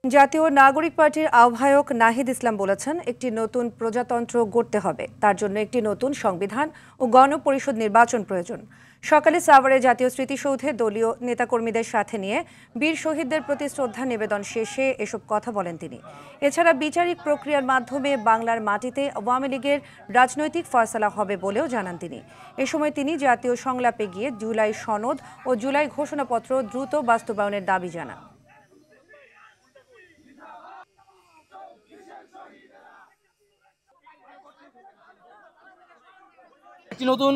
জাতীয় নাগরিক পার্টির আহ্বায়ক নাহিদ ইসলাম বলেছেন, একটি নতুন প্রজাতন্ত্র গড়তে হবে। তার জন্য একটি নতুন সংবিধান ও গণপরিষদ নির্বাচন প্রয়োজন। সকালে সাভারে জাতীয় স্মৃতিসৌধে দলীয় নেতাকর্মীদের সাথে নিয়ে বীর শহীদদের প্রতি শ্রদ্ধা নিবেদন শেষে এসব কথা বলেন তিনি। এছাড়া বিচারিক প্রক্রিয়ার মাধ্যমে বাংলার মাটিতে আওয়ামী লীগের রাজনৈতিক ফয়সালা হবে বলেও জানান তিনি। এ সময় তিনি জাতীয় সংলাপে গিয়ে জুলাই সনদ ও জুলাই ঘোষণাপত্র দ্রুত বাস্তবায়নের দাবি জানান। একটি নতুন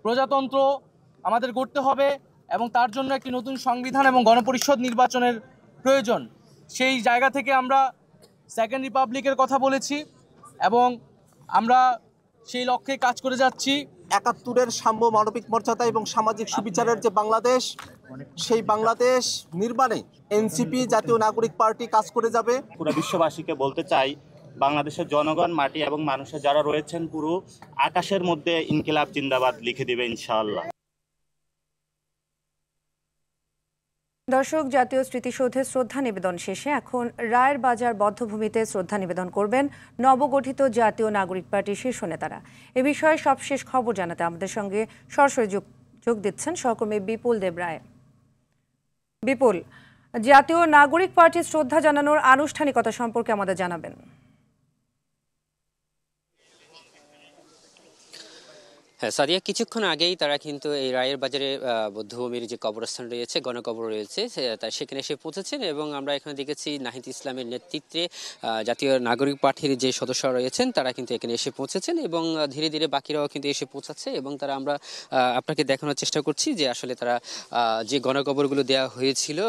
প্রজাতন্ত্র আমাদের গড়তে হবে এবং তার জন্য একটি নতুন সংবিধান এবং গণপরিষদ নির্বাচনের প্রয়োজন। সেই জায়গা থেকে আমরা সেকেন্ড রিপাবলিকের কথা বলেছি এবং আমরা সেই লক্ষ্যে কাজ করে যাচ্ছি। ৭১-এর সাম্য, মানবিক মর্যাদা এবং সামাজিক সুবিচারের যে বাংলাদেশ, সেই বাংলাদেশ নির্মাণে এনসিপি জাতীয় নাগরিক পার্টি কাজ করে যাবে। পুরো বিশ্ববাসীকে বলতে চাই, বাংলাদেশের জনগণ, মাটি এবং মানুষের যারা রয়েছেন পুরো আকাশের মধ্যে ইনকিলাব জিন্দাবাদ লিখে দেবে ইনশাআল্লাহ। দর্শক, জাতীয় স্মৃতিসৌধে শ্রদ্ধা নিবেদন শেষে এখন রায়ের বাজার বধ্যভূমিতে শ্রদ্ধা নিবেদন করবেন নবগঠিত জাতীয় নাগরিক পার্টির শীর্ষ নেতারা। এ বিষয়ে সবশেষ খবর জানাতে আমাদের সঙ্গে সরাসরি যোগ দিচ্ছেন সহকর্মী বিপুল দেবরায়। বিপুল, জাতীয় নাগরিক পার্টির শ্রদ্ধা জানানোর আনুষ্ঠানিকতা সম্পর্কে আমাদের জানাবেন। হ্যাঁ সাদিয়া, কিছুক্ষণ আগেই তারা কিন্তু এই রায়ের বাজারে বধ্যভূমির যে কবরস্থান রয়েছে, গণকবর রয়েছে, সেখানে এসে পৌঁছেছেন এবং আমরা এখানে দেখেছি নাহিদ ইসলামের নেতৃত্বে জাতীয় নাগরিক পার্টির যে সদস্যরা রয়েছেন তারা কিন্তু এখানে এসে পৌঁছেছেন এবং ধীরে ধীরে বাকিরাও কিন্তু এসে পৌঁছাচ্ছে এবং তারা আমরা আপনাকে দেখানোর চেষ্টা করছি যে আসলে তারা যে গণকবরগুলো দেওয়া হয়েছিল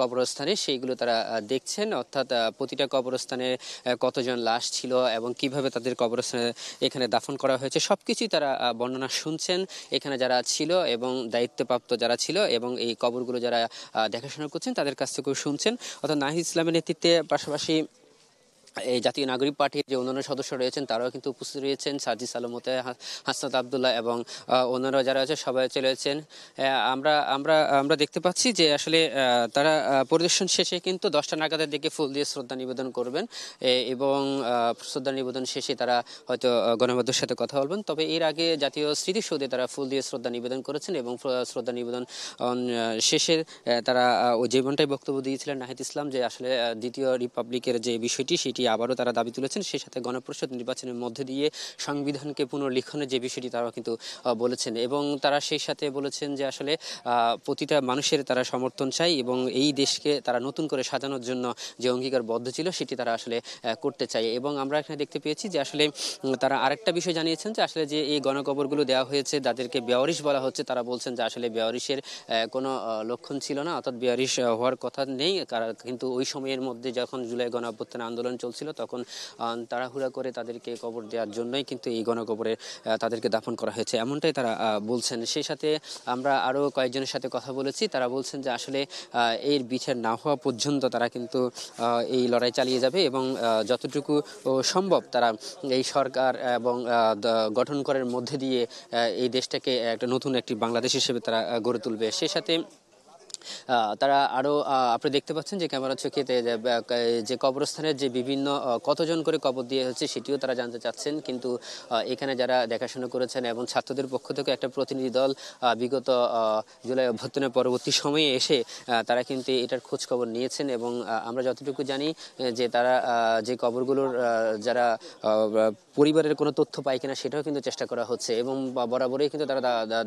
কবরস্থানে সেইগুলো তারা দেখছেন, অর্থাৎ প্রতিটা কবরস্থানে কতজন লাশ ছিল এবং কিভাবে তাদের কবরস্থানে এখানে দাফন করা হয়েছে সবকিছুই তারা বর্ণনা শুনছেন এখানে যারা ছিল এবং দায়িত্বপ্রাপ্ত যারা ছিল এবং এই কবরগুলো যারা দেখাশোনা করছেন তাদের কাছ থেকেও শুনছেন। অর্থাৎ নাহিদ ইসলামের নেতৃত্বে পাশাপাশি এই জাতীয় নাগরিক পার্টির যে অন্যান্য সদস্য রয়েছেন তারাও কিন্তু উপস্থিত রয়েছেন। সাজিদ আলমতে, হাসনাত আবদুল্লাহ এবং অন্যান্য যারা আছে সবাই চলে এসেছেন। আমরা আমরা আমরা দেখতে পাচ্ছি যে আসলে তারা পরিদর্শন শেষে কিন্তু 10টা নাগাদের দিকে ফুল দিয়ে শ্রদ্ধা নিবেদন করবেন এবং শ্রদ্ধা নিবেদন শেষে তারা হয়তো গণমাধ্যমের সাথে কথা বলবেন। তবে এর আগে জাতীয় স্মৃতিসৌধে তারা ফুল দিয়ে শ্রদ্ধা নিবেদন করেছেন এবং শ্রদ্ধা নিবেদন শেষে তারা ওই যেমনটাই বক্তব্য দিয়েছিলেন নাহিদ ইসলাম যে আসলে দ্বিতীয় রিপাবলিকের যে বিষয়টি সেটি আবারও তারা দাবি তুলেছেন। সেই সাথে গণপরিষদ নির্বাচনের মধ্যে দিয়ে সংবিধানকে পুনর্লিখনের যে বিষয়টি তারাও কিন্তু বলেছেন এবং তারা সেই সাথে বলেছেন যে আসলে প্রতিটা মানুষের তারা সমর্থন চাই এবং এই দেশকে তারা নতুন করে সাজানোর জন্য যে অঙ্গীকারবদ্ধ ছিল সেটি তারা আসলে করতে চায়। এবং আমরা এখানে দেখতে পেয়েছি যে আসলে তারা আরেকটা বিষয় জানিয়েছেন যে আসলে যে এই গণকবরগুলো দেওয়া হয়েছে যাদেরকে বেওয়ারিশ বলা হচ্ছে তারা বলছেন যে আসলে বেওয়ারিশের কোনো লক্ষণ ছিল না, অর্থাৎ বেওয়ারিশ হওয়ার কথা নেই। কিন্তু ওই সময়ের মধ্যে যখন জুলাই গণ অভ্যুত্থান আন্দোলন চলছিল তখন তাড়াহুড়া করে তাদেরকে কবর দেওয়ার জন্যই কিন্তু এই গণকবরে তাদেরকে দাফন করা হয়েছে, এমনটাই তারা বলছেন। সেই সাথে আমরা আরও কয়েকজনের সাথে কথা বলেছি, তারা বলছেন যে আসলে এর বিচার না হওয়া পর্যন্ত তারা কিন্তু এই লড়াই চালিয়ে যাবে এবং যতটুকু সম্ভব তারা এই সরকার এবং গঠন করার মধ্যে দিয়ে এই দেশটাকে একটা নতুন একটি বাংলাদেশ হিসেবে তারা গড়ে তুলবে। সেই সাথে তারা আরও আপনি দেখতে পাচ্ছেন যে ক্যামেরা চোখেতে যে কবরস্থানের যে বিভিন্ন কতজন করে কবর দিয়ে হচ্ছে সেটিও তারা জানতে চাচ্ছেন। কিন্তু এখানে যারা দেখাশোনা করেছেন এবং ছাত্রদের পক্ষ থেকে একটা প্রতিনিধি দল বিগত জুলাই অভ্যুত্থানের পরবর্তী সময়ে এসে তারা কিন্তু এটার খোঁজ খবর নিয়েছেন এবং আমরা যতটুকু জানি যে তারা যে কবরগুলোর যারা পরিবারের কোনো তথ্য পায় কিনা সেটাও কিন্তু চেষ্টা করা হচ্ছে এবং বরাবরই কিন্তু তারা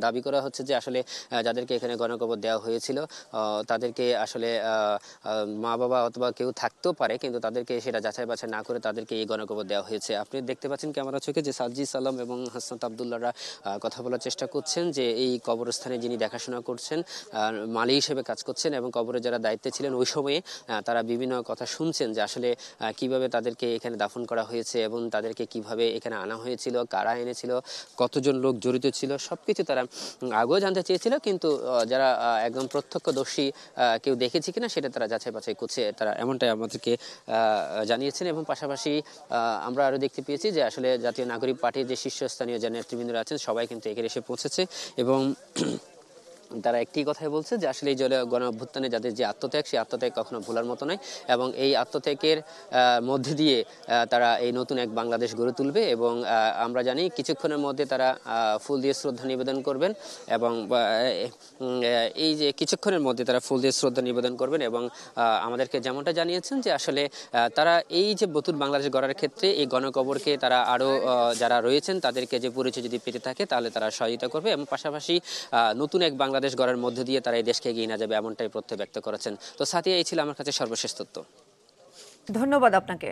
দাবি করা হচ্ছে যে আসলে যাদেরকে এখানে গণকবর দেওয়া হয়েছিল তাদেরকে আসলে মা বাবা অথবা কেউ থাকতেও পারে কিন্তু তাদেরকে সেটা যাচাই বাছাই না করে তাদেরকে এই গণকবর দেওয়া হয়েছে। আপনি দেখতে পাচ্ছেন ক্যামেরা চোখে যে সাজিদ আলম এবং হাসনাত আবদুল্লাহরা কথা বলার চেষ্টা করছেন যে এই কবরস্থানে যিনি দেখাশোনা করছেন মালি হিসেবে কাজ করছেন এবং কবরে যারা দায়িত্বে ছিলেন ওই সময়ে তারা বিভিন্ন কথা শুনছেন যে আসলে কিভাবে তাদেরকে এখানে দাফন করা হয়েছে এবং তাদেরকে কিভাবে এখানে আনা হয়েছিল, কারা এনেছিল, কতজন লোক জড়িত ছিল সবকিছু তারা আগেও জানতে চেয়েছিল কিন্তু যারা একদম প্রত্যক্ষদর্শী কেউ দেখেছে কিনা সেটা তারা যাচাই বাছাই করছে, তারা এমনটাই আমাদেরকে জানিয়েছেন। এবং পাশাপাশি আমরা আরও দেখতে পেয়েছি যে আসলে জাতীয় নাগরিক পার্টির যে শীর্ষস্থানীয় যে নেতৃবৃন্দরা আছেন সবাই কিন্তু এখানে এসে পৌঁছেছে এবং তারা একটি কথাই বলছে যে আসলে এই গণ অভ্যুত্থানে যাদের যে আত্মত্যাগ, সেই আত্মত্যাগ কখনো ভোলার মতো নয় এবং এই আত্মত্যাগের মধ্যে দিয়ে তারা এই নতুন এক বাংলাদেশ গড়ে তুলবে এবং আমরা জানি কিছুক্ষণের মধ্যে তারা ফুল দিয়ে শ্রদ্ধা নিবেদন করবেন এবং এই যে কিছুক্ষণের মধ্যে তারা ফুল দিয়ে শ্রদ্ধা নিবেদন করবেন এবং আমাদেরকে যেমনটা জানিয়েছেন যে আসলে তারা এই যে নতুন বাংলাদেশ গড়ার ক্ষেত্রে এই গণকবরকে তারা আরও যারা রয়েছেন তাদেরকে যে পরিচয় যদি পেতে থাকে তাহলে তারা সহায়তা করবে এবং পাশাপাশি নতুন এক বাংলাদেশ গড়ার মধ্য দিয়ে তারা এই দেশকে এগিয়ে নিয়ে যাবে এমনটাই প্রত্যয় ব্যক্ত করেছেন। তো সাথিয়া, এই ছিল আমার কাছে সর্বশেষ তথ্য। ধন্যবাদ আপনাকে।